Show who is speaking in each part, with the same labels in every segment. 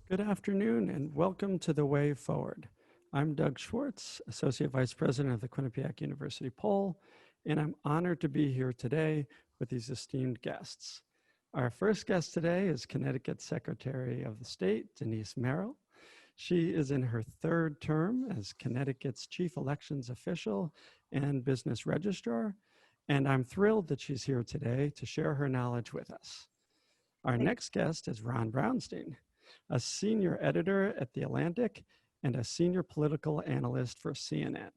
Speaker 1: Good afternoon and welcome to The Way Forward. I'm Doug Schwartz, Associate Vice President of the Quinnipiac University Poll, and I'm honored to be here today with these esteemed guests. Our first guest today is Connecticut Secretary of the State, Denise Merrill. She is in her third term as Connecticut's Chief Elections Official and Business Registrar, and I'm thrilled that she's here today to share her knowledge with us. Our next guest is Ron Brownstein, a senior editor at The Atlantic and a senior political analyst for CNN.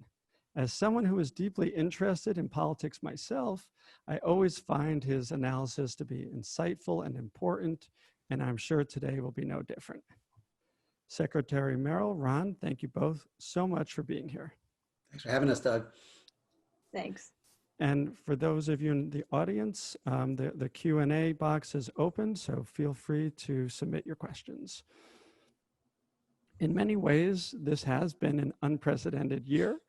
Speaker 1: As someone who is deeply interested in politics myself, I always find his analysis to be insightful and important, and I'm sure today will be no different. Secretary Merrill, Ron, thank you both so much for being here.
Speaker 2: Thanks for having us, Doug.
Speaker 3: Thanks.
Speaker 1: And for those of you in the audience, the Q&A box is open, so feel free to submit your questions. In many ways, this has been an unprecedented year,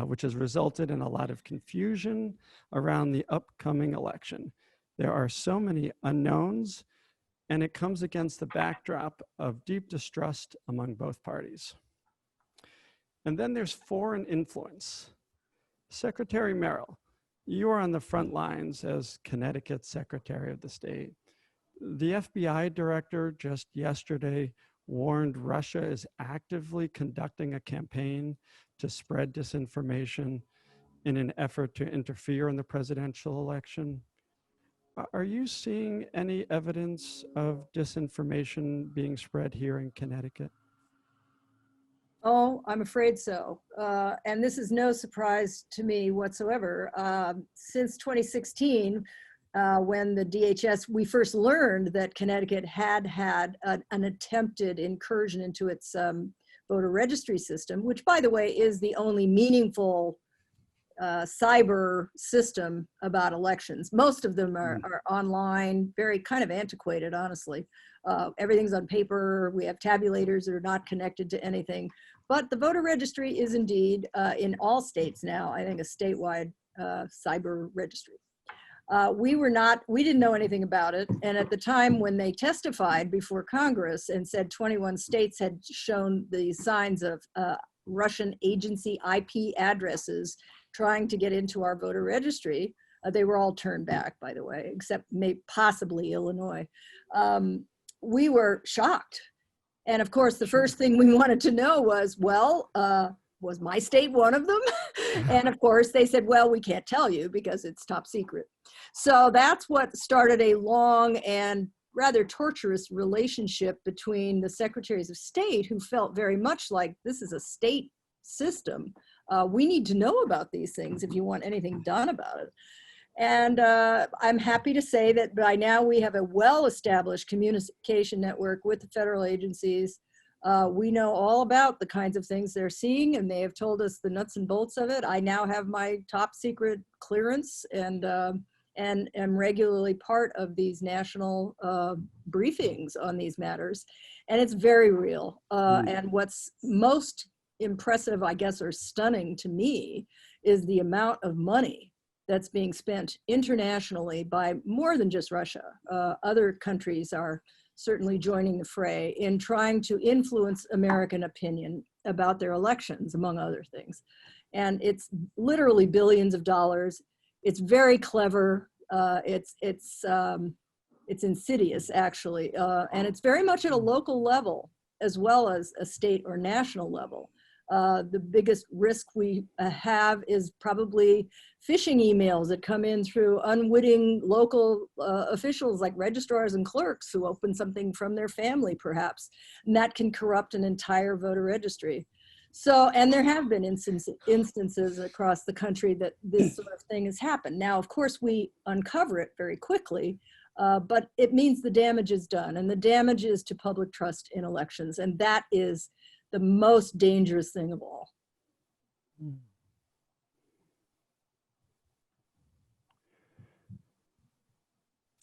Speaker 1: which has resulted in a lot of confusion around the upcoming election. There are so many unknowns, and it comes against the backdrop of deep distrust among both parties. And then there's foreign influence. Secretary Merrill, you are on the front lines as Connecticut Secretary of the State. The FBI director just yesterday warned Russia is actively conducting a campaign to spread disinformation in an effort to interfere in the presidential election. Are you seeing any evidence of disinformation being spread here in Connecticut?
Speaker 3: Oh, I'm afraid so. And this is no surprise to me whatsoever. Since 2016, when the DHS, we first learned that Connecticut had an attempted incursion into its voter registry system, which, by the way, is the only meaningful cyber system about elections. Most of them are online, very kind of antiquated, honestly. Everything's on paper. We have tabulators that are not connected to anything. But the voter registry is indeed, in all states now, I think, a statewide cyber registry. We didn't know anything about it. And at the time when they testified before Congress and said 21 states had shown the signs of Russian agency IP addresses trying to get into our voter registry, they were all turned back, by the way, except possibly Illinois. We were shocked. And of course, the first thing we wanted to know was, well, was my state one of them? And of course, they said, well, we can't tell you because it's top secret. So that's what started a long and rather torturous relationship between the secretaries of state, who felt very much like this is a state system. We need to know about these things if you want anything done about it. And I'm happy to say that by now we have a well-established communication network with the federal agencies. We know all about the kinds of things they're seeing, and they have told us the nuts and bolts of it. I now have my top secret clearance and am regularly part of these national briefings on these matters. And it's very real. And what's most impressive, I guess, or stunning to me is the amount of money that's being spent internationally by more than just Russia. Other countries are certainly joining the fray in trying to influence American opinion about their elections, among other things. And it's literally billions of dollars. It's very clever. It's insidious, actually. And it's very much at a local level as well as a state or national level. The biggest risk we have is probably phishing emails that come in through unwitting local officials like registrars and clerks who open something from their family, perhaps, and that can corrupt an entire voter registry. So, and there have been instances across the country that this sort of thing has happened. Now, of course, we uncover it very quickly, but it means the damage is done, and the damage is to public trust in elections, and that is the most dangerous thing of all.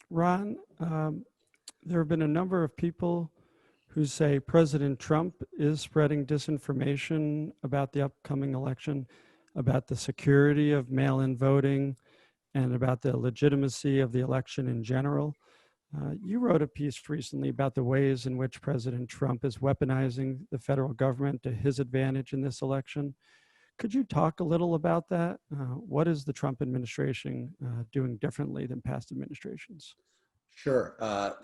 Speaker 1: Ron, there have been a number of people who say President Trump is spreading disinformation about the upcoming election, about the security of mail-in voting, and about the legitimacy of the election in general. You wrote a piece recently about the ways in which President Trump is weaponizing the federal government to his advantage in this election. Could you talk a little about that? What is the Trump administration doing differently than past administrations?
Speaker 2: Sure,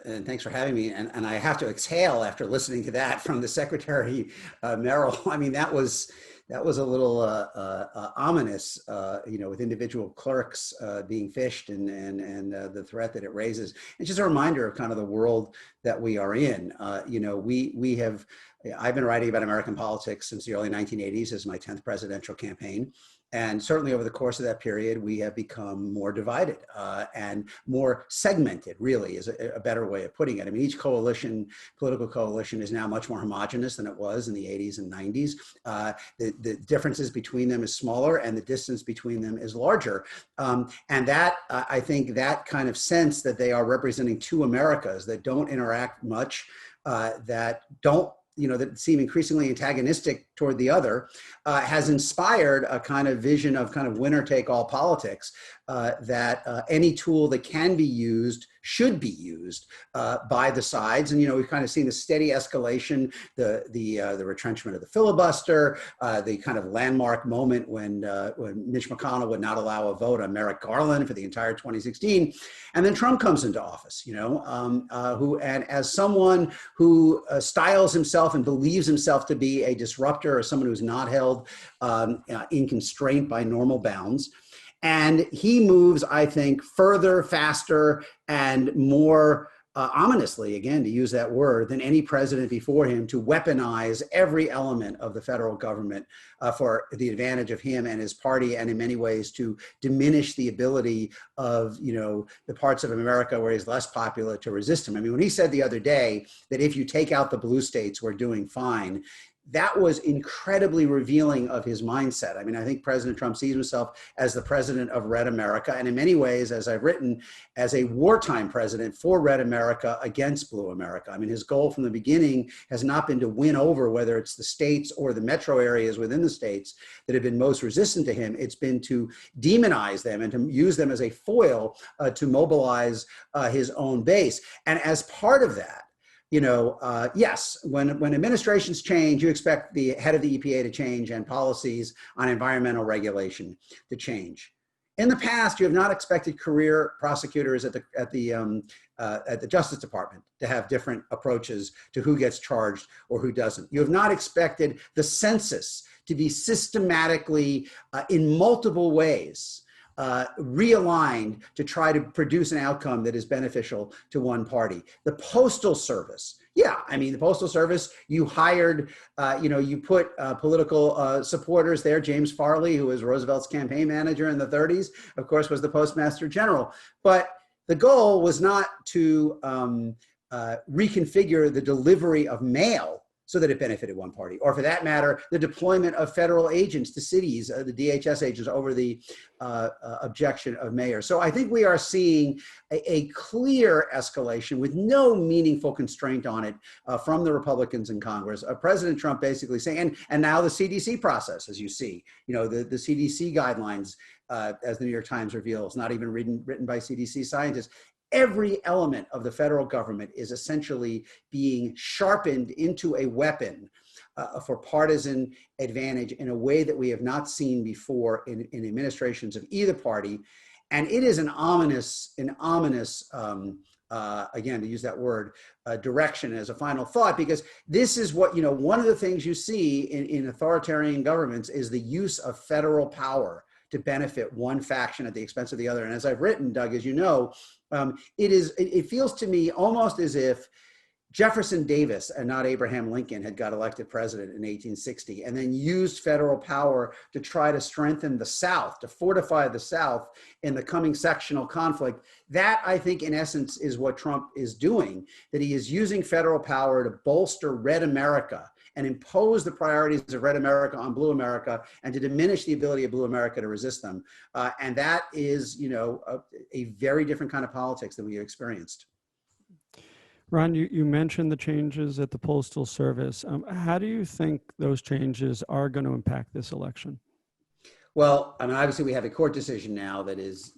Speaker 2: and thanks for having me. And I have to exhale after listening to that from the Secretary, Merrill. I mean, that was a little ominous, with individual clerks being phished and the threat that it raises. It's just a reminder of kind of the world that we are in. I've been writing about American politics since the early 1980s as my 10th presidential campaign. And certainly over the course of that period, we have become more divided and more segmented, really, is a better way of putting it. I mean, each political coalition, is now much more homogenous than it was in the 80s and 90s. The differences between them is smaller and the distance between them is larger. And that, I think that kind of sense that they are representing two Americas that don't interact much, that don't that seem increasingly antagonistic toward the other, has inspired a kind of vision of kind of winner take all politics, that any tool that can be used should be used by the sides. And, we've kind of seen the steady escalation, the retrenchment of the filibuster, the kind of landmark moment when Mitch McConnell would not allow a vote on Merrick Garland for the entire 2016. And then Trump comes into office, and as someone who styles himself and believes himself to be a disruptor or someone who's not held in constraint by normal bounds. And he moves, I think, further, faster, and more ominously, again, to use that word, than any president before him to weaponize every element of the federal government for the advantage of him and his party, and in many ways to diminish the ability of, the parts of America where he's less popular to resist him. I mean, when he said the other day that if you take out the blue states, we're doing fine, that was incredibly revealing of his mindset. I mean, I think President Trump sees himself as the president of Red America, and in many ways, as I've written, as a wartime president for Red America against Blue America. I mean, his goal from the beginning has not been to win over, whether it's the states or the metro areas within the states that have been most resistant to him. It's been to demonize them and to use them as a foil to mobilize his own base. And as part of that, yes, when administrations change, you expect the head of the EPA to change and policies on environmental regulation to change. In the past, you have not expected career prosecutors at the Justice Department to have different approaches to who gets charged or who doesn't. You have not expected the census to be systematically, in multiple ways, realigned to try to produce an outcome that is beneficial to one party. The Postal Service, the Postal Service, you hired, you put political supporters there. James Farley, who was Roosevelt's campaign manager in the 30s, of course, was the Postmaster General. But the goal was not to reconfigure the delivery of mail so that it benefited one party, or for that matter, the deployment of federal agents to cities, the DHS agents, over the objection of mayors. So I think we are seeing a clear escalation with no meaningful constraint on it from the Republicans in Congress. President Trump basically saying, and now the CDC process, as you see, the CDC guidelines, as the New York Times reveals, not even written by CDC scientists. Every element of the federal government is essentially being sharpened into a weapon for partisan advantage in a way that we have not seen before in administrations of either party. And it is an ominous, again, to use that word, direction as a final thought, because this is what, one of the things you see in authoritarian governments is the use of federal power to benefit one faction at the expense of the other. And as I've written, Doug, as you know, it feels to me almost as if Jefferson Davis and not Abraham Lincoln had got elected president in 1860 and then used federal power to try to strengthen the South, to fortify the South in the coming sectional conflict. That, I think, in essence, is what Trump is doing, that he is using federal power to bolster Red America and impose the priorities of Red America on Blue America, and to diminish the ability of Blue America to resist them. And that is, a very different kind of politics than we experienced.
Speaker 1: Ron, you mentioned the changes at the Postal Service. How do you think those changes are going to impact this election?
Speaker 2: Well, I mean, obviously we have a court decision now that is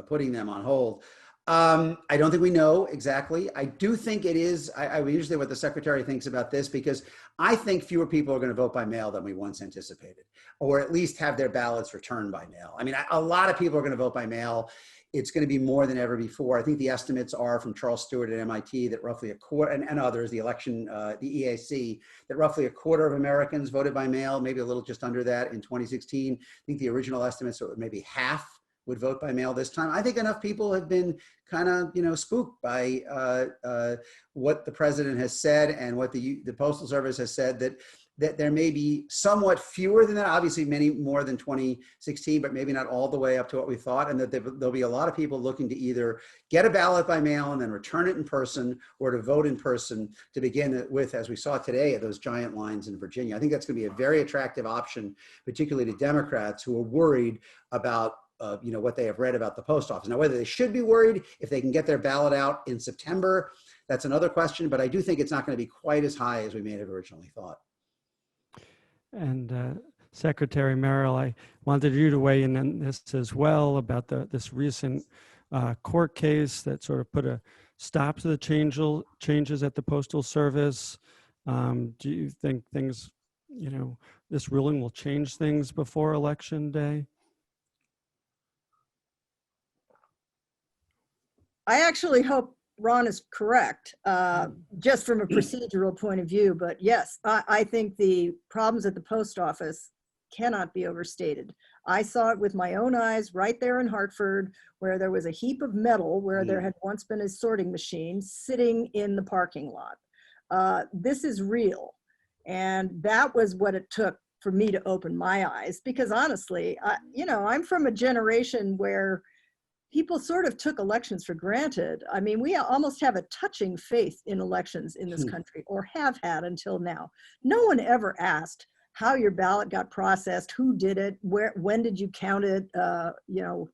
Speaker 2: putting them on hold. I don't think we know exactly. I do think it is, I usually what the secretary thinks about this, because I think fewer people are going to vote by mail than we once anticipated, or at least have their ballots returned by mail. I mean, a lot of people are going to vote by mail. It's going to be more than ever before. I think the estimates are from Charles Stewart at MIT that roughly a quarter, and others, the election, the EAC, that roughly a quarter of Americans voted by mail, maybe a little just under that in 2016. I think the original estimates were maybe half would vote by mail this time. I think enough people have been kind of, spooked by what the president has said and what the Postal Service has said, that there may be somewhat fewer than that, obviously many more than 2016, but maybe not all the way up to what we thought, and that there'll be a lot of people looking to either get a ballot by mail and then return it in person, or to vote in person to begin with, as we saw today, those giant lines in Virginia. I think that's going to be a very attractive option, particularly to Democrats who are worried about what they have read about the post office. Now, whether they should be worried if they can get their ballot out in September, that's another question, but I do think it's not going to be quite as high as we may have originally thought.
Speaker 1: And Secretary Merrill, I wanted you to weigh in on this as well about this recent court case that sort of put a stop to the changes at the Postal Service. Do you think things, this ruling will change things before Election Day?
Speaker 3: I actually hope Ron is correct, just from a procedural point of view. But yes, I think the problems at the post office cannot be overstated. I saw it with my own eyes right there in Hartford, where there was a heap of metal where there had once been a sorting machine sitting in the parking lot. This is real. And that was what it took for me to open my eyes, because honestly, I'm from a generation where people sort of took elections for granted. I mean, we almost have a touching faith in elections in this country, or have had until now. No one ever asked how your ballot got processed, who did it, when did you count it,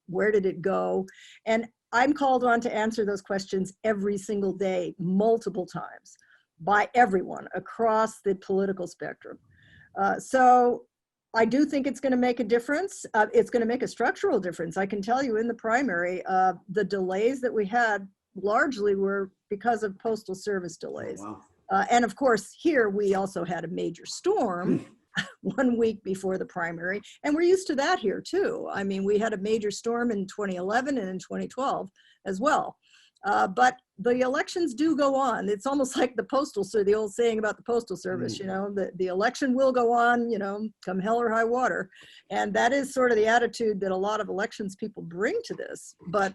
Speaker 3: where did it go? And I'm called on to answer those questions every single day, multiple times, by everyone across the political spectrum. So I do think it's going to make a difference. It's going to make a structural difference. I can tell you in the primary, the delays that we had largely were because of Postal Service delays. Oh, wow. And of course, here we also had a major storm 1 week before the primary. And we're used to that here too. I mean, we had a major storm in 2011 and in 2012 as well. But the elections do go on. It's almost like the old saying about the Postal Service, the election will go on, come hell or high water. And that is sort of the attitude that a lot of elections people bring to this. But,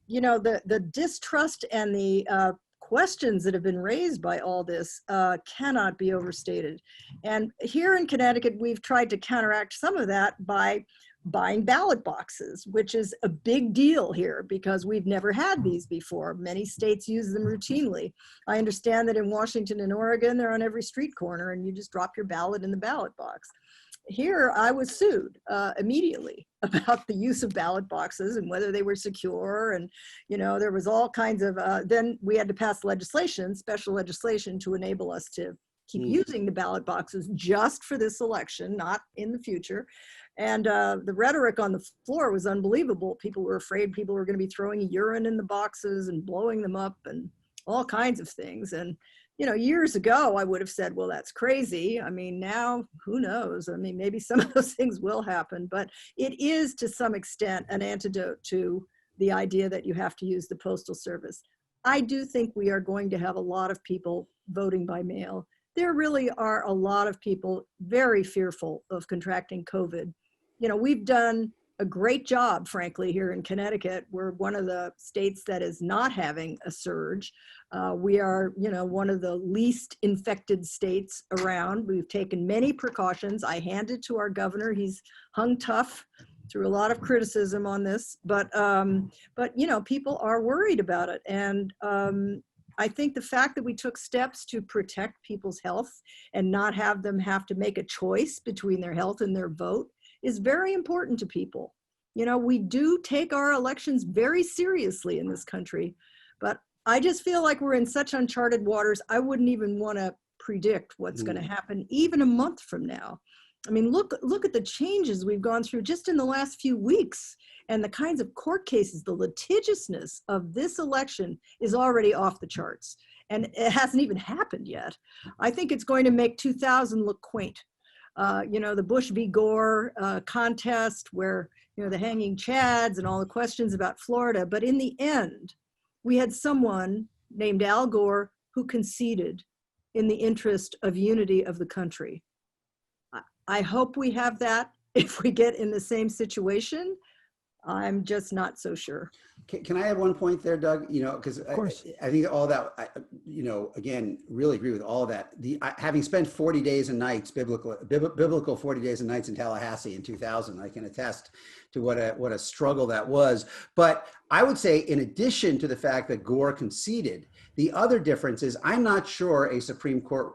Speaker 3: the distrust and the questions that have been raised by all this cannot be overstated. And here in Connecticut, we've tried to counteract some of that by buying ballot boxes, which is a big deal here because we've never had these before. Many states use them routinely. I understand that in Washington and Oregon, they're on every street corner and you just drop your ballot in the ballot box. Here, I was sued immediately about the use of ballot boxes and whether they were secure. And, there was all kinds of, then we had to pass legislation, special legislation, to enable us to keep using the ballot boxes just for this election, not in the future. And the rhetoric on the floor was unbelievable. People were afraid people were going to be throwing urine in the boxes and blowing them up and all kinds of things. And, years ago, I would have said, well, that's crazy. I mean, now, who knows? I mean, maybe some of those things will happen. But it is, to some extent, an antidote to the idea that you have to use the Postal Service. I do think we are going to have a lot of people voting by mail. There really are a lot of people very fearful of contracting COVID. We've done a great job, frankly, here in Connecticut. We're one of the states that is not having a surge. We are, one of the least infected states around. We've taken many precautions. I hand it to our governor. He's hung tough through a lot of criticism on this, but people are worried about it. And I think the fact that we took steps to protect people's health and not have them have to make a choice between their health and their vote is very important to people. We do take our elections very seriously in this country, but I just feel like we're in such uncharted waters. I wouldn't even want to predict what's going to happen even a month from now. I mean, look at the changes we've gone through just in the last few weeks, and the kinds of court cases. The litigiousness of this election is already off the charts, and it hasn't even happened yet. I think it's going to make 2000 look quaint. The Bush v. Gore contest where, the hanging chads and all the questions about Florida. But in the end, we had someone named Al Gore who conceded in the interest of unity of the country. I hope we have that if we get in the same situation. I'm just not so sure.
Speaker 2: Can I add one point there, Doug? Because I think all that, again, really agree with all that. Having spent 40 days and nights, biblical 40 days and nights in Tallahassee in 2000, I can attest to what a struggle that was. But I would say, in addition to the fact that Gore conceded, the other difference is I'm not sure a Supreme Court,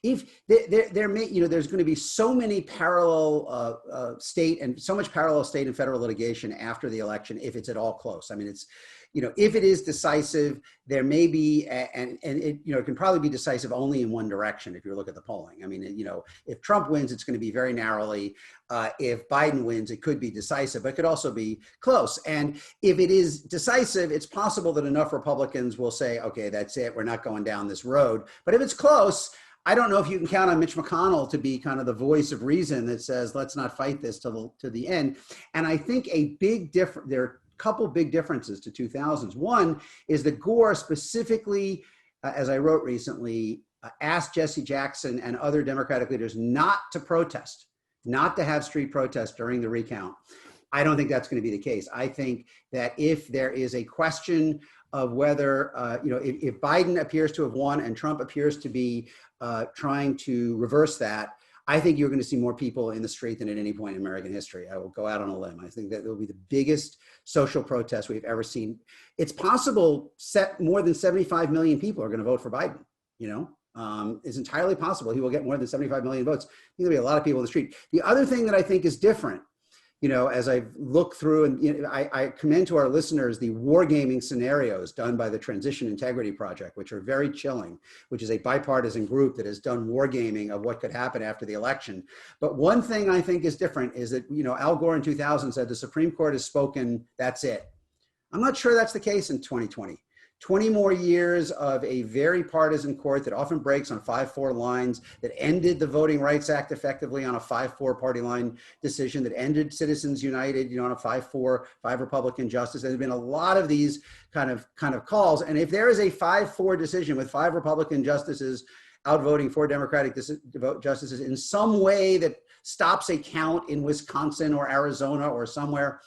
Speaker 2: if there may, there's going to be so many parallel state and so much parallel state and federal litigation after the election, if it's at all close. I mean, it's, if it is decisive, there may be, and it, it can probably be decisive only in one direction if you look at the polling. I mean, if Trump wins, it's going to be very narrowly. If Biden wins, it could be decisive, but it could also be close. And if it is decisive, it's possible that enough Republicans will say, okay, that's it, we're not going down this road. But if it's close, I don't know if you can count on Mitch McConnell to be kind of the voice of reason that says, let's not fight this to the end. And I think there are a couple big differences to 2000s. One is that Gore specifically, as I wrote recently, asked Jesse Jackson and other Democratic leaders not to protest, not to have street protests during the recount. I don't think that's going to be the case. I think that if there is a question of whether, if Biden appears to have won and Trump appears to be trying to reverse that, I think you're going to see more people in the street than at any point in American history. I will go out on a limb. I think that it will be the biggest social protest we've ever seen. It's possible more than 75 million people are going to vote for Biden, It's entirely possible he will get more than 75 million votes. There'll be a lot of people in the street. The other thing that I think is different, as I've looked through, and I commend to our listeners the wargaming scenarios done by the Transition Integrity Project, which are very chilling, which is a bipartisan group that has done wargaming of what could happen after the election. But one thing I think is different is that, Al Gore in 2000 said the Supreme Court has spoken, that's it. I'm not sure that's the case in 2020. 20 more years of a very partisan court that often breaks on 5-4 lines, that ended the Voting Rights Act effectively on a 5-4 party line decision, that ended Citizens United, on a 5-4, 5 Republican justice. There's been a lot of these kind of calls. And if there is a 5-4 decision with 5 Republican justices outvoting 4 Democratic justices in some way that stops a count in Wisconsin or Arizona or somewhere,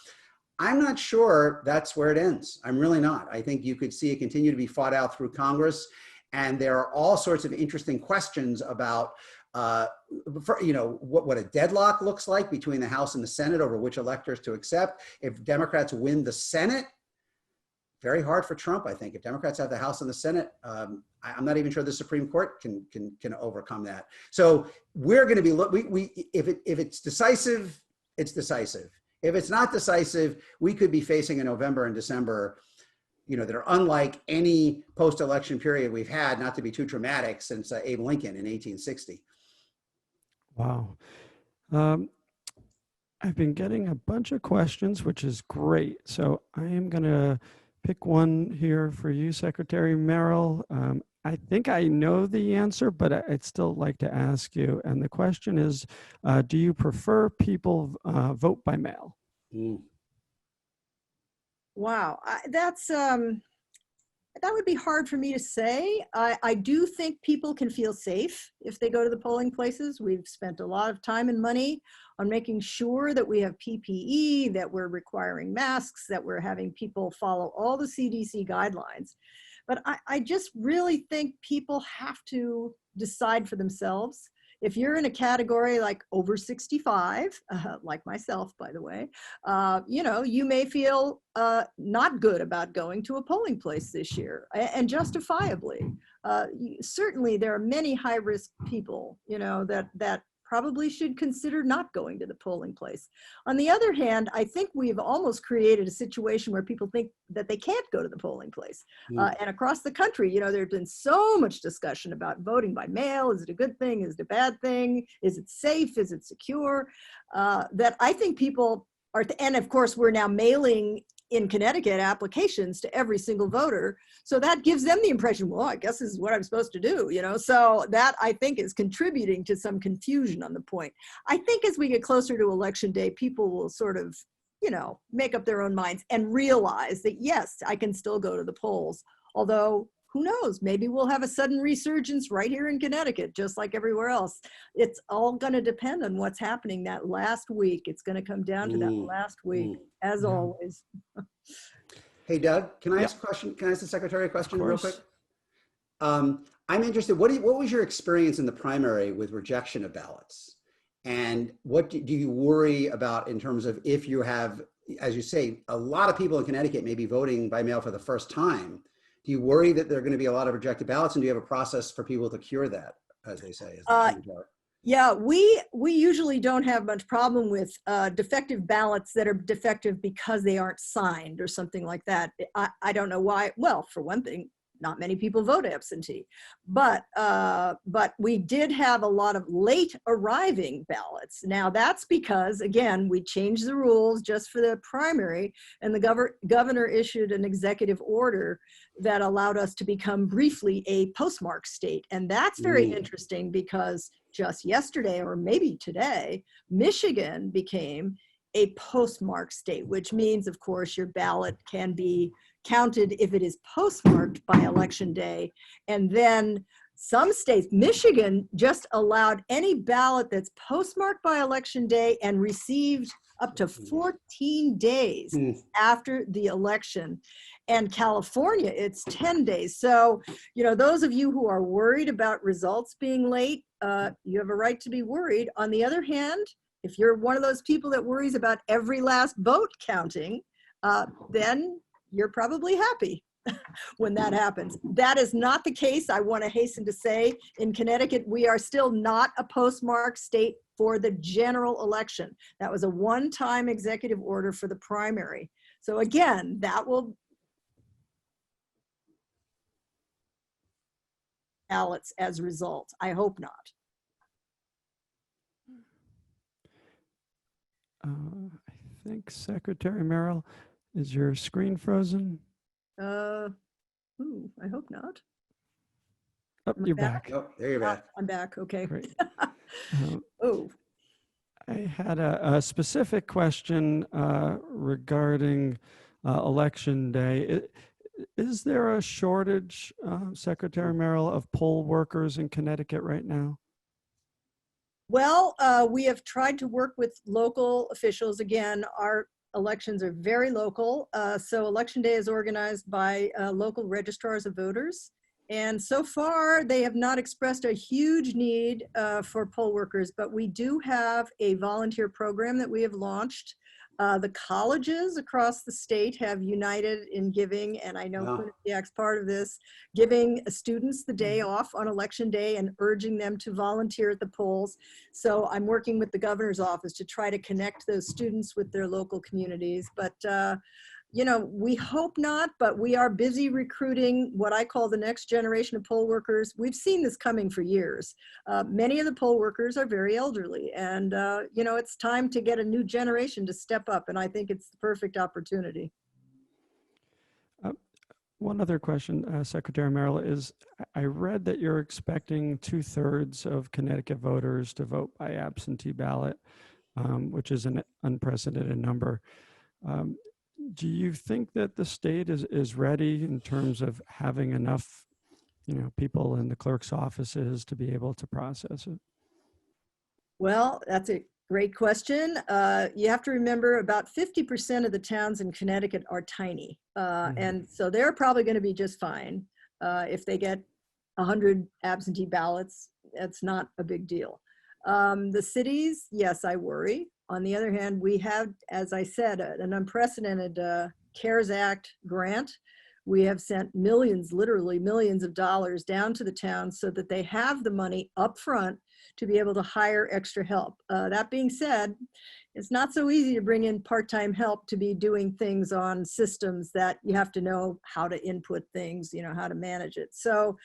Speaker 2: I'm not sure that's where it ends. I'm really not. I think you could see it continue to be fought out through Congress. And there are all sorts of interesting questions about, what a deadlock looks like between the House and the Senate over which electors to accept. If Democrats win the Senate, very hard for Trump, I think. If Democrats have the House and the Senate, I'm not even sure the Supreme Court can overcome that. So we're going to be, if it's decisive, it's decisive. If it's not decisive, we could be facing a November and December, that are unlike any post-election period we've had, not to be too dramatic, since Abe Lincoln in 1860.
Speaker 1: Wow. I've been getting a bunch of questions, which is great. So I am going to pick one here for you, Secretary Merrill. I think I know the answer, but I'd still like to ask you. And the question is, do you prefer people vote by mail?
Speaker 3: Wow, that would be hard for me to say. I do think people can feel safe if they go to the polling places. We've spent a lot of time and money on making sure that we have PPE, that we're requiring masks, that we're having people follow all the CDC guidelines. But I just really think people have to decide for themselves. If you're in a category like over 65, like myself, by the way, you may feel not good about going to a polling place this year, and justifiably. Certainly, there are many high-risk people, that probably should consider not going to the polling place. On the other hand, I think we've almost created a situation where people think that they can't go to the polling place. And across the country, you know, there's been so much discussion about voting by mail. Is it a good thing? Is it a bad thing? Is it safe? Is it secure? That I think people are, and of course, we're now mailing in Connecticut applications to every single voter. So that gives them the impression, well, I guess this is what I'm supposed to do, you know? So that I think is contributing to some confusion on the point. I think as we get closer to election day, people will sort of, you know, make up their own minds and realize that, yes, I can still go to the polls. Although, who knows, maybe we'll have a sudden resurgence right here in Connecticut, just like everywhere else. It's all gonna depend on what's happening that last week. It's gonna come down to that last week, as always.
Speaker 2: Hey, Doug, can I ask a question? Can I ask the secretary a question real quick? I'm interested, what was your experience in the primary with rejection of ballots? And what do you worry about in terms of if you have, as you say, a lot of people in Connecticut may be voting by mail for the first time. Do you worry that there are going to be a lot of rejected ballots, and do you have a process for people to cure that, as they say?
Speaker 3: Yeah, we usually don't have much problem with defective ballots that are defective because they aren't signed or something like that. I don't know why. Well, for one thing, not many people vote absentee, but we did have a lot of late arriving ballots. Now that's because, again, we changed the rules just for the primary, and the governor issued an executive order that allowed us to become briefly a postmark state. And that's very interesting because just yesterday, or maybe today, Michigan became a postmark state, which means, of course, your ballot can be counted if it is postmarked by election day. And then some states, Michigan just allowed any ballot that's postmarked by election day and received up to 14 days after the election. And California, it's 10 days. So, you know, those of you who are worried about results being late, you have a right to be worried. On the other hand, if you're one of those people that worries about every last vote counting, then you're probably happy when that happens. That is not the case. I want to hasten to say, in Connecticut, we are still not a postmark state for the general election. That was a one-time executive order for the primary. So again, that will ballots as a result. I hope not.
Speaker 1: I think Secretary Merrill, is your screen frozen?
Speaker 3: I hope not.
Speaker 1: Oh, you're back.
Speaker 2: Oh, there you're back.
Speaker 3: I'm back, okay.
Speaker 1: Great.
Speaker 3: I
Speaker 1: had a specific question regarding Election Day. Is there a shortage, Secretary Merrill, of poll workers in Connecticut right now?
Speaker 3: Well, we have tried to work with local officials. Again, our elections are very local. So Election Day is organized by local registrars of voters. And so far, they have not expressed a huge need for poll workers, but we do have a volunteer program that we have launched. The colleges across the state have united in giving, and I know Quinnipiac's part of this, giving students the day off on election day and urging them to volunteer at the polls. So I'm working with the governor's office to try to connect those students with their local communities. But you know, we hope not, but we are busy recruiting what I call the next generation of poll workers. We've seen this coming for years. Many of the poll workers are very elderly, and you know, it's time to get a new generation to step up, and I think it's the perfect opportunity.
Speaker 1: One other question, Secretary Merrill, is I read that you're expecting 2/3 of Connecticut voters to vote by absentee ballot, which is an unprecedented number. Do you think that the state is ready in terms of having enough, you know, people in the clerk's offices to be able to process it?
Speaker 3: Well, that's a great question. You have to remember about 50% of the towns in Connecticut are tiny. And so they're probably going to be just fine. If they get 100 absentee ballots, that's not a big deal. The cities, yes, I worry. On the other hand, we have, as I said, an unprecedented CARES Act grant, We have sent millions, literally millions of dollars down to the towns so that they have the money up front to be able to hire extra help. That being said, it's not so easy to bring in part-time help to be doing things on systems that you have to know how to input things, you know, how to manage it. So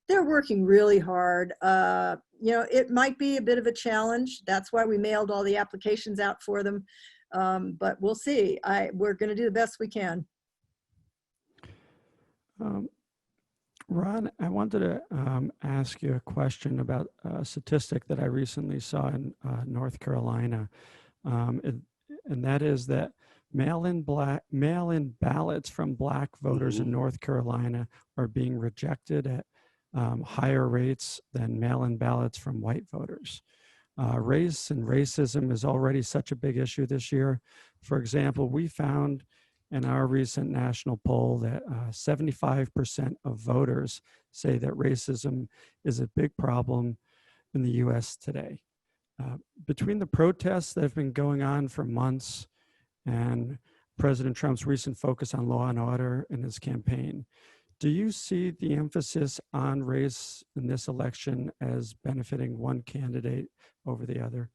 Speaker 3: they're working really hard. You know, it might be a bit of a challenge. That's why we mailed all the applications out for them. But we'll see. We're going to do the best we can.
Speaker 1: Ron, I wanted to ask you a question about a statistic that I recently saw in North Carolina, and that is that mail-in ballots from Black voters in North Carolina are being rejected at higher rates than mail-in ballots from white voters. Race and racism is already such a big issue this year. For example, we found in our recent national poll that 75% of voters say that racism is a big problem in the US today. Between the protests that have been going on for months and President Trump's recent focus on law and order in his campaign, do you see the emphasis on race in this election as benefiting one candidate over the other?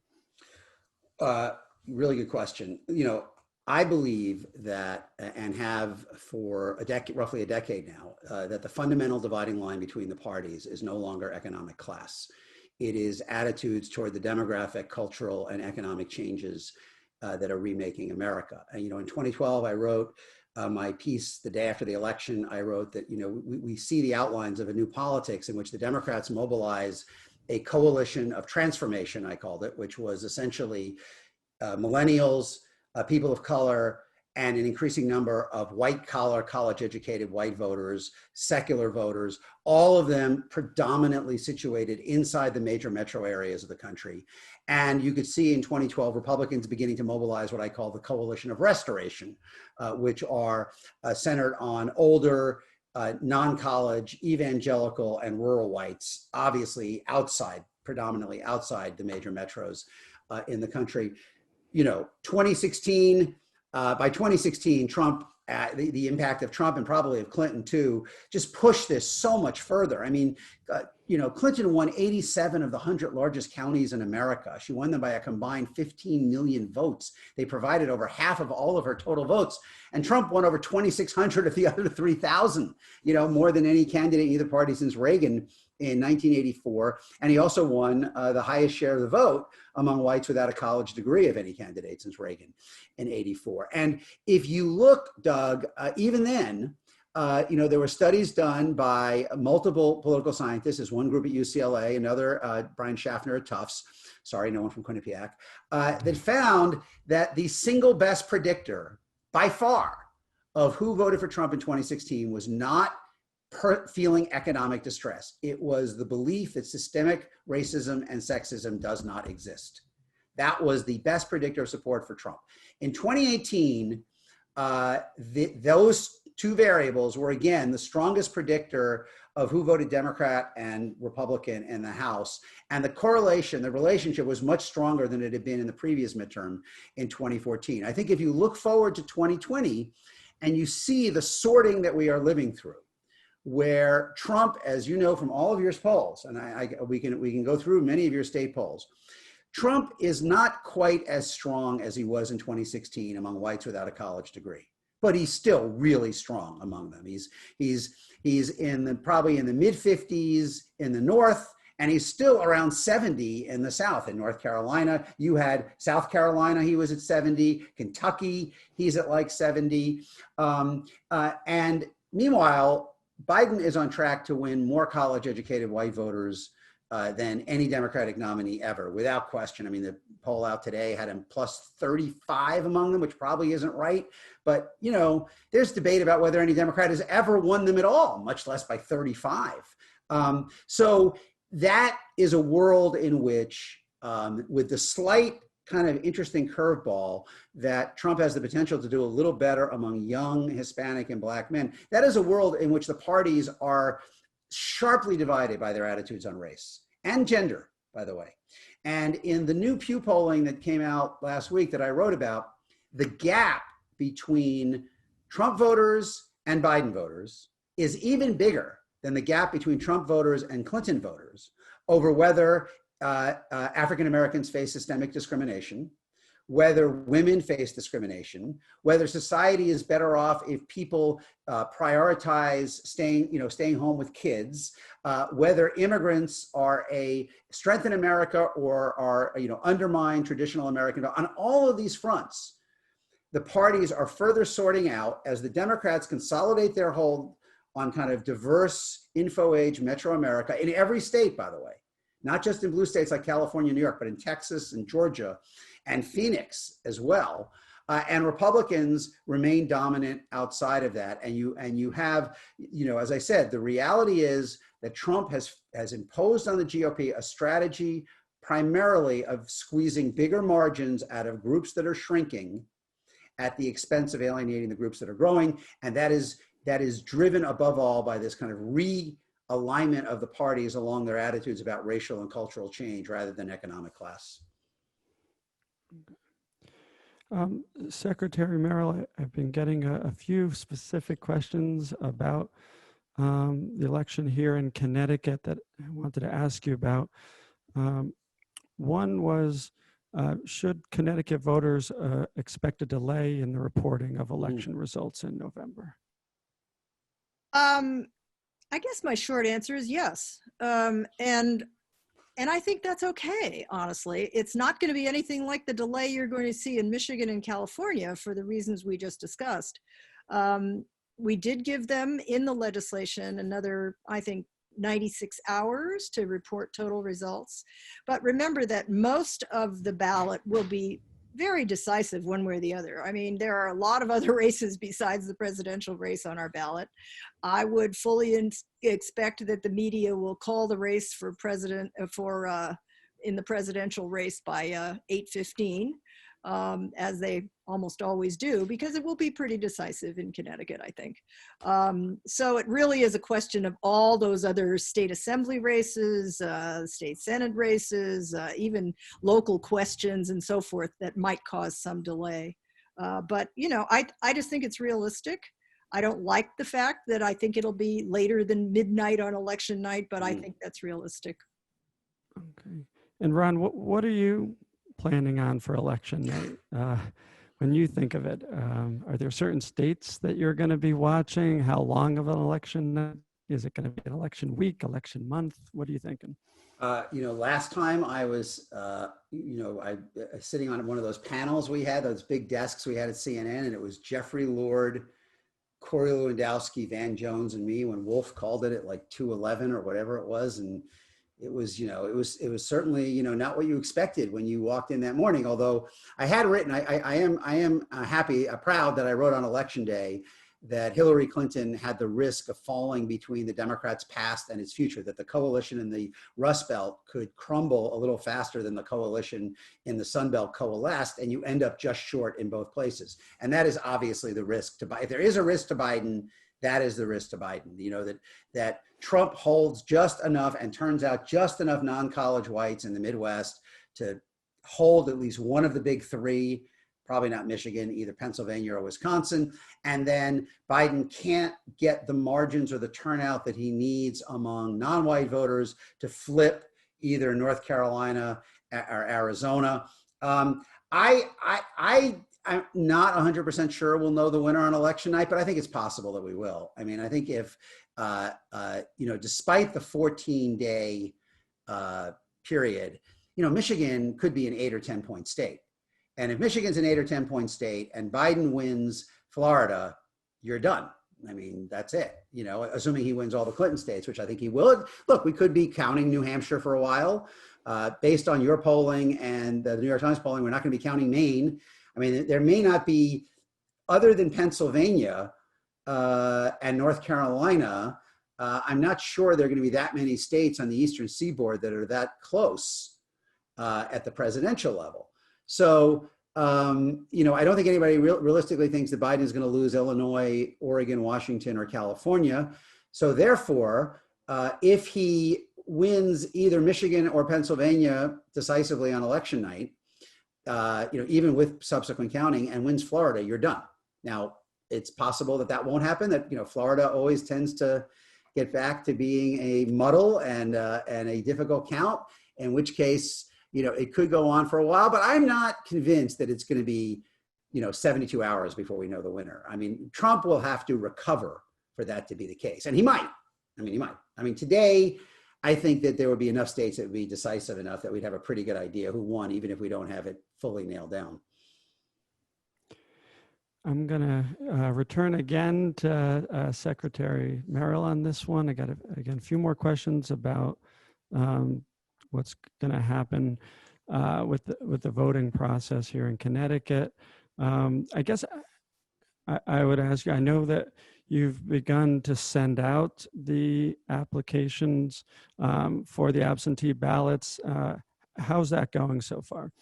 Speaker 2: Really good question. You know, I believe that, and have for a decade, roughly a decade now, that the fundamental dividing line between the parties is no longer economic class. It is attitudes toward the demographic, cultural, and economic changes that are remaking America. And, you know, in 2012, I wrote my piece the day after the election. I wrote that, you know, we see the outlines of a new politics in which the Democrats mobilize a coalition of transformation, I called it, which was essentially millennials, people of color, and an increasing number of white-collar, college-educated white voters, secular voters, all of them predominantly situated inside the major metro areas of the country. And you could see in 2012, Republicans beginning to mobilize what I call the coalition of restoration, which are centered on older, non-college, evangelical, and rural whites, obviously predominantly outside the major metros in the country. You know, 2016, by 2016, Trump, the impact of Trump and probably of Clinton too, just pushed this so much further. I mean, you know, Clinton won 87 of the 100 largest counties in America. She won them by a combined 15 million votes. They provided over half of all of her total votes. And Trump won over 2,600 of the other 3,000, you know, more than any candidate in either party since Reagan in 1984. And he also won the highest share of the vote among whites without a college degree of any candidate since Reagan in 84. And if you look, Doug, even then, you know, there were studies done by multiple political scientists. There's one group at UCLA, another, Brian Schaffner at Tufts, sorry, no one from Quinnipiac, that found that the single best predictor by far of who voted for Trump in 2016 was not feeling economic distress. It was the belief that systemic racism and sexism does not exist. That was the best predictor of support for Trump. In 2018, those two variables were again the strongest predictor of who voted Democrat and Republican in the House. And the correlation, the relationship was much stronger than it had been in the previous midterm in 2014. I think if you look forward to 2020 and you see the sorting that we are living through, where Trump, as you know from all of your polls, and we can go through many of your state polls, Trump is not quite as strong as he was in 2016 among whites without a college degree, but he's still really strong among them. He's probably in the mid 50s in the North, and he's still around 70 in the South. In North Carolina, you had South Carolina, he was at 70, Kentucky, he's at like 70. And meanwhile, Biden is on track to win more college-educated white voters than any Democratic nominee ever, without question. I mean, the poll out today had him plus 35 among them, which probably isn't right. But, you know, there's debate about whether any Democrat has ever won them at all, much less by 35. So that is a world in which, with the slight kind of interesting curveball that Trump has the potential to do a little better among young Hispanic and Black men, that is a world in which the parties are sharply divided by their attitudes on race and gender, by the way. And in the new Pew polling that came out last week that I wrote about, the gap between Trump voters and Biden voters is even bigger than the gap between Trump voters and Clinton voters over whether African Americans face systemic discrimination, whether women face discrimination, whether society is better off if people prioritize staying home with kids, whether immigrants are a strength in America or are undermine traditional American. On all of these fronts, the parties are further sorting out as the Democrats consolidate their hold on kind of diverse info age metro America in every state, by the way, not just in blue states like California, New York, but in Texas and Georgia and Phoenix as well. And Republicans remain dominant outside of that. And you have, as I said, the reality is that Trump has imposed on the GOP a strategy primarily of squeezing bigger margins out of groups that are shrinking at the expense of alienating the groups that are growing. And that is driven above all by this kind of realignment of the parties along their attitudes about racial and cultural change rather than economic class.
Speaker 1: Secretary Merrill, I've been getting a few specific questions about the election here in Connecticut that I wanted to ask you about. One was, should Connecticut voters expect a delay in the reporting of election results in November?
Speaker 3: I guess my short answer is yes. And I think that's okay, honestly. It's not going to be anything like the delay you're going to see in Michigan and California for the reasons we just discussed. We did give them in the legislation another, I think, 96 hours to report total results. But remember that most of the ballot will be very decisive one way or the other. I mean, there are a lot of other races besides the presidential race on our ballot. I would fully expect that the media will call the race for president in the presidential race by 8:15, as they almost always do, because it will be pretty decisive in Connecticut, I think. So it really is a question of all those other state assembly races, state senate races, even local questions and so forth that might cause some delay. But I just think it's realistic. I don't like the fact that I think it'll be later than midnight on election night, but I think that's realistic.
Speaker 1: Okay. And Ron, what are you planning on for election night? When you think of it, are there certain states that you're going to be watching? How long of an election night? Is it going to be an election week, election month? What are you thinking?
Speaker 2: Last time I was, sitting on one of those panels we had, those big desks we had at CNN, and it was Jeffrey Lord, Corey Lewandowski, Van Jones, and me when Wolf called it at like 2:11 or whatever it was. And it was, it was certainly, not what you expected when you walked in that morning. Although I had written, I am happy, proud that I wrote on election day that Hillary Clinton had the risk of falling between the Democrats' past and its future, that the coalition in the Rust Belt could crumble a little faster than the coalition in the Sun Belt coalesced, and you end up just short in both places. And that is obviously the risk to Biden. If there is a risk to Biden, that is the risk to Biden. That Trump holds just enough and turns out just enough non-college whites in the Midwest to hold at least one of the big three, probably not Michigan, either Pennsylvania or Wisconsin. And then Biden can't get the margins or the turnout that he needs among non-white voters to flip either North Carolina or Arizona. I'm not 100% sure we'll know the winner on election night, but I think it's possible that we will. I mean, I think if, despite the 14-day period, Michigan could be an 8 or 10 point state. And if Michigan's an 8 or 10 point state and Biden wins Florida, you're done. I mean, that's it, assuming he wins all the Clinton states, which I think he will. Look, we could be counting New Hampshire for a while. Based on your polling and the New York Times polling, we're not going to be counting Maine. I mean, there may not be, other than Pennsylvania and North Carolina, I'm not sure there are going to be that many states on the Eastern Seaboard that are that close at the presidential level. So, I don't think anybody realistically thinks that Biden is going to lose Illinois, Oregon, Washington, or California. So therefore, if he wins either Michigan or Pennsylvania decisively on election night, even with subsequent counting, and wins Florida, you're done. Now, it's possible that that won't happen, that, Florida always tends to get back to being a muddle and a difficult count, in which case, it could go on for a while, but I'm not convinced that it's going to be, 72 hours before we know the winner. I mean, Trump will have to recover for that to be the case. And he might. Today, I think that there would be enough states that would be decisive enough that we'd have a pretty good idea who won, even if we don't have it fully nailed down.
Speaker 1: I'm going to return again to Secretary Merrill on this one. I got, a few more questions about what's going to happen with the voting process here in Connecticut. I guess I would ask you, I know that you've begun to send out the applications for the absentee ballots. How's that going so far?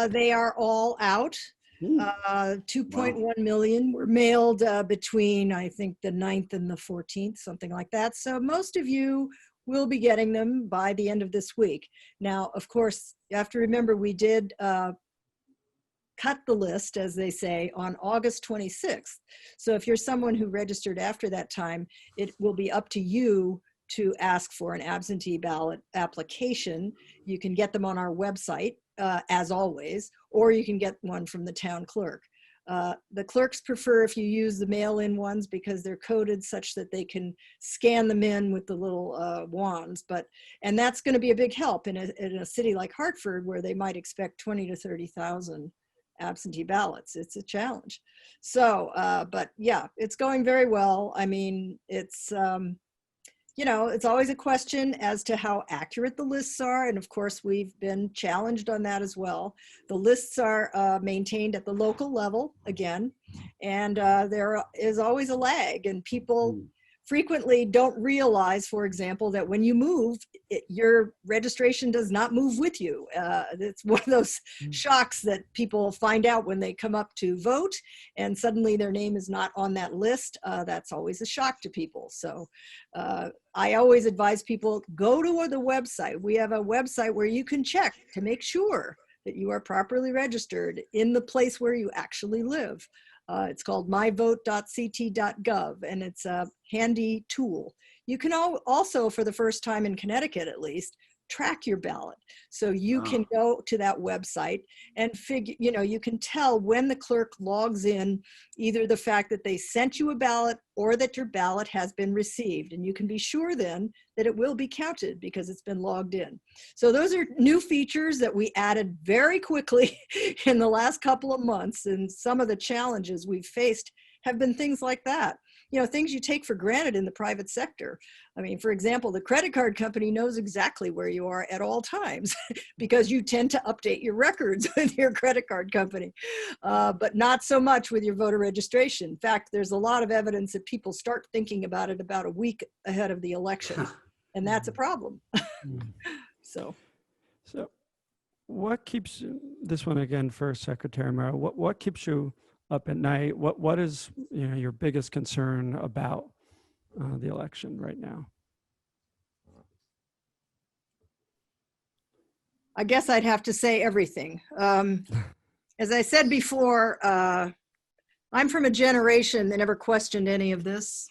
Speaker 3: They are all out. 2.1 million were mailed between, I think, the 9th and the 14th, something like that. So most of you will be getting them by the end of this week. Now, of course, you have to remember we did cut the list, as they say, on August 26th. So if you're someone who registered after that time, it will be up to you to ask for an absentee ballot application. You can get them on our website, as always, or you can get one from the town clerk. The clerks prefer if you use the mail-in ones because they're coded such that they can scan them in with the little wands. And that's going to be a big help in a city like Hartford, where they might expect 20 to 30,000 absentee ballots. It's a challenge. So, but yeah, it's going very well. I mean, it's always a question as to how accurate the lists are. And of course, we've been challenged on that as well. The lists are maintained at the local level again, and there is always a lag, and people frequently don't realize, for example, that when you move, your registration does not move with you. It's one of those shocks that people find out when they come up to vote and suddenly their name is not on that list. That's always a shock to people. So I always advise people, go to the website. We have a website where you can check to make sure that you are properly registered in the place where you actually live. It's called myvote.ct.gov, and it's a handy tool. You can also, for the first time in Connecticut at least, track your ballot. So you can go to that website and you can tell when the clerk logs in, either the fact that they sent you a ballot or that your ballot has been received. And you can be sure then that it will be counted because it's been logged in. So those are new features that we added very quickly in the last couple of months. And some of the challenges we've faced have been things like that. Things you take for granted in the private sector. I mean, for example, the credit card company knows exactly where you are at all times because you tend to update your records with your credit card company, but not so much with your voter registration. In fact, there's a lot of evidence that people start thinking about it about a week ahead of the election, and that's a problem. So
Speaker 1: what keeps, this one again for Secretary Merrill, what keeps you up at night? What is your biggest concern about the election right now?
Speaker 3: I guess I'd have to say everything. As I said before, I'm from a generation that never questioned any of this.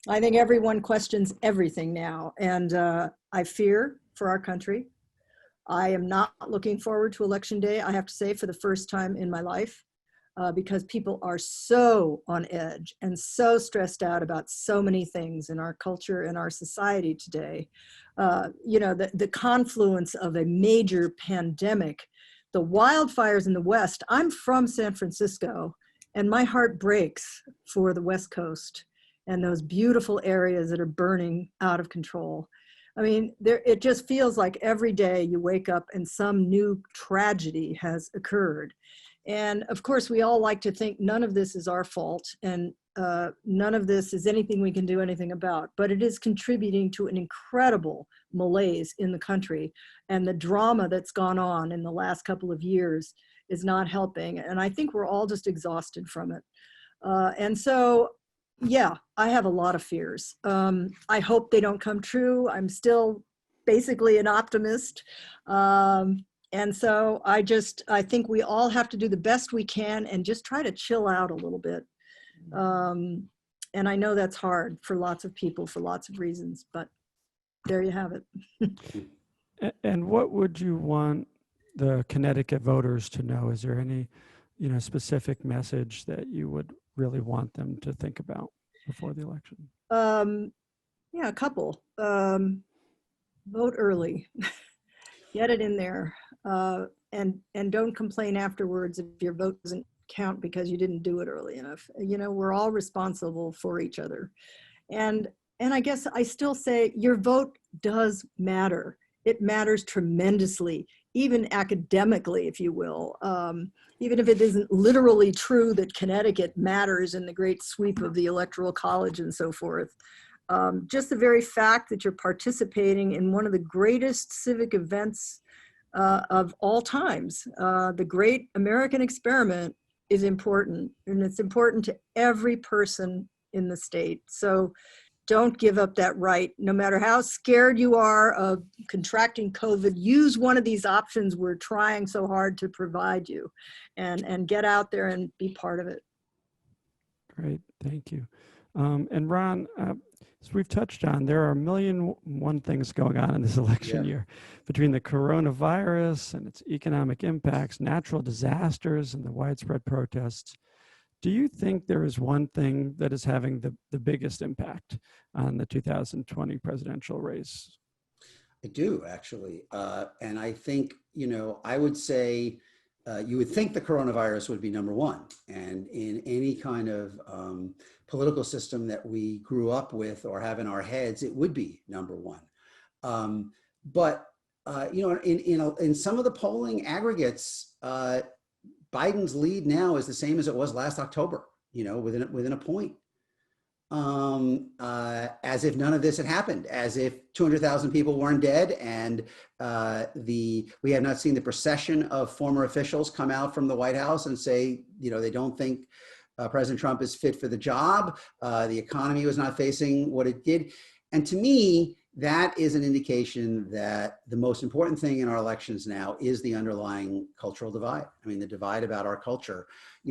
Speaker 3: I think everyone questions everything now, and I fear for our country. I am not looking forward to Election Day, I have to say, for the first time in my life. Because people are so on edge and so stressed out about so many things in our culture and our society today. The confluence of a major pandemic, the wildfires in the West. I'm from San Francisco, and my heart breaks for the West Coast and those beautiful areas that are burning out of control. I mean, it just feels like every day you wake up and some new tragedy has occurred. And of course, we all like to think none of this is our fault and none of this is anything we can do anything about, but it is contributing to an incredible malaise in the country. And the drama that's gone on in the last couple of years is not helping. And I think we're all just exhausted from it. And so, yeah, I have a lot of fears. I hope they don't come true. I'm still basically an optimist. And so I think we all have to do the best we can and just try to chill out a little bit. And I know that's hard for lots of people for lots of reasons, but there you have it.
Speaker 1: And what would you want the Connecticut voters to know? Is there any, specific message that you would really want them to think about before the election?
Speaker 3: Yeah, a couple. Vote early. Get it in there. And don't complain afterwards if your vote doesn't count because you didn't do it early enough. We're all responsible for each other. And I guess I still say your vote does matter. It matters tremendously, even academically, if you will. Even if it isn't literally true that Connecticut matters in the great sweep of the Electoral College and so forth. Just the very fact that you're participating in one of the greatest civic events of all times, the great American experiment, is important, and it's important to every person in the state. So don't give up that right. No matter how scared you are of contracting COVID, use one of these options we're trying so hard to provide you, and get out there and be part of it.
Speaker 1: Great, thank you. And Ron, as we've touched on, there are 1,000,001 things going on in this election year, between the coronavirus and its economic impacts, natural disasters, and the widespread protests. Do you think there is one thing that is having the biggest impact on the 2020 presidential race?
Speaker 2: I do, actually. And I think, I would say, you would think the coronavirus would be number one. And in any kind of political system that we grew up with or have in our heads, it would be number one. But in some of the polling aggregates, Biden's lead now is the same as it was last October, within a point. As if none of this had happened, as if 200,000 people weren't dead, and we have not seen the procession of former officials come out from the White House and say, they don't think President Trump is fit for the job. The economy was not facing what it did. And to me, that is an indication that the most important thing in our elections now is the underlying cultural divide. I mean, the divide about our culture.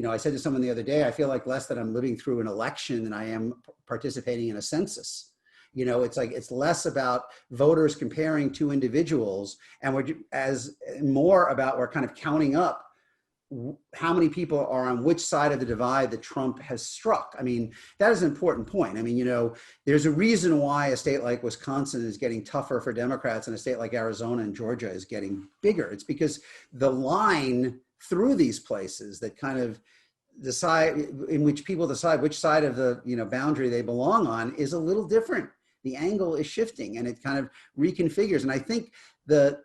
Speaker 2: I said to someone the other day, I feel like less that I'm living through an election than I am participating in a census. It's less about voters comparing two individuals, and we're kind of counting up how many people are on which side of the divide that Trump has struck. I mean, that is an important point. I mean, there's a reason why a state like Wisconsin is getting tougher for Democrats and a state like Arizona and Georgia is getting bigger. It's because the line through these places that kind of in which people decide which side of the boundary they belong on is a little different. The angle is shifting and it kind of reconfigures. And I think the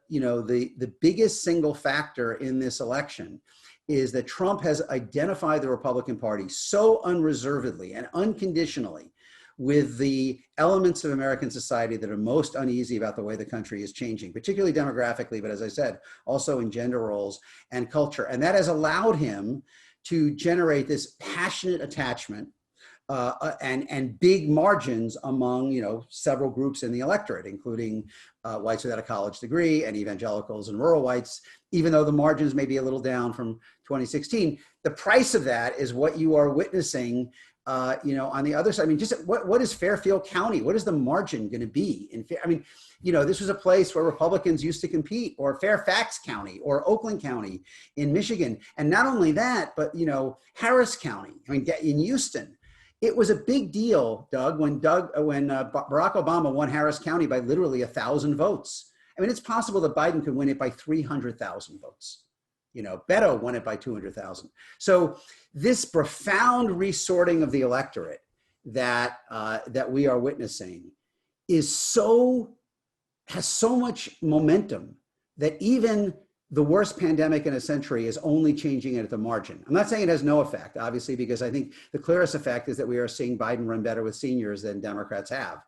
Speaker 2: biggest single factor in this election is that Trump has identified the Republican Party so unreservedly and unconditionally with the elements of American society that are most uneasy about the way the country is changing, particularly demographically, but as I said, also in gender roles and culture. And that has allowed him to generate this passionate attachment and big margins among several groups in the electorate, including whites without a college degree and evangelicals and rural whites, even though the margins may be a little down from 2016. The price of that is what you are witnessing on the other side. I mean, just what is Fairfield County? What is the margin going to be? This was a place where Republicans used to compete, or Fairfax County or Oakland County in Michigan. And not only that, but, Harris County, in Houston. It was a big deal, Doug, when Barack Obama won Harris County by literally 1,000 votes. I mean, it's possible that Biden could win it by 300,000 votes. Beto won it by 200,000. So this profound resorting of the electorate that we are witnessing has so much momentum that even the worst pandemic in a century is only changing it at the margin. I'm not saying it has no effect, obviously, because I think the clearest effect is that we are seeing Biden run better with seniors than Democrats have,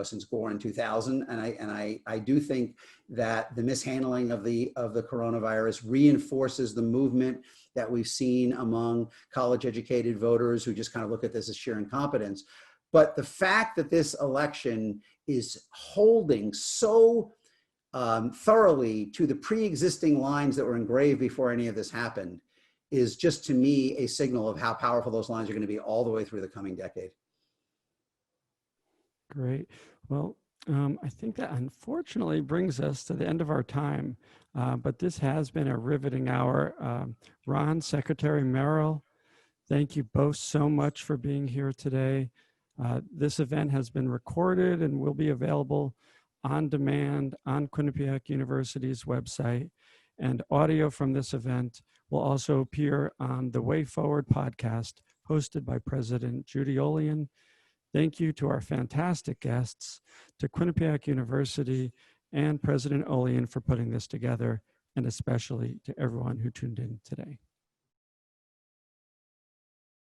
Speaker 2: since Gore in 2000. And I do think that the mishandling of the coronavirus reinforces the movement that we've seen among college-educated voters who just kind of look at this as sheer incompetence. But the fact that this election is holding so thoroughly to the pre-existing lines that were engraved before any of this happened is just, to me, a signal of how powerful those lines are going to be all the way through the coming decade.
Speaker 1: Great. Well, I think that unfortunately brings us to the end of our time, but this has been a riveting hour. Ron, Secretary Merrill, thank you both so much for being here today. This event has been recorded and will be available on demand on Quinnipiac University's website, and audio from this event will also appear on the Way Forward podcast hosted by President Judy Olian. Thank you to our fantastic guests, to Quinnipiac University and President Olian for putting this together, and especially to everyone who tuned in today.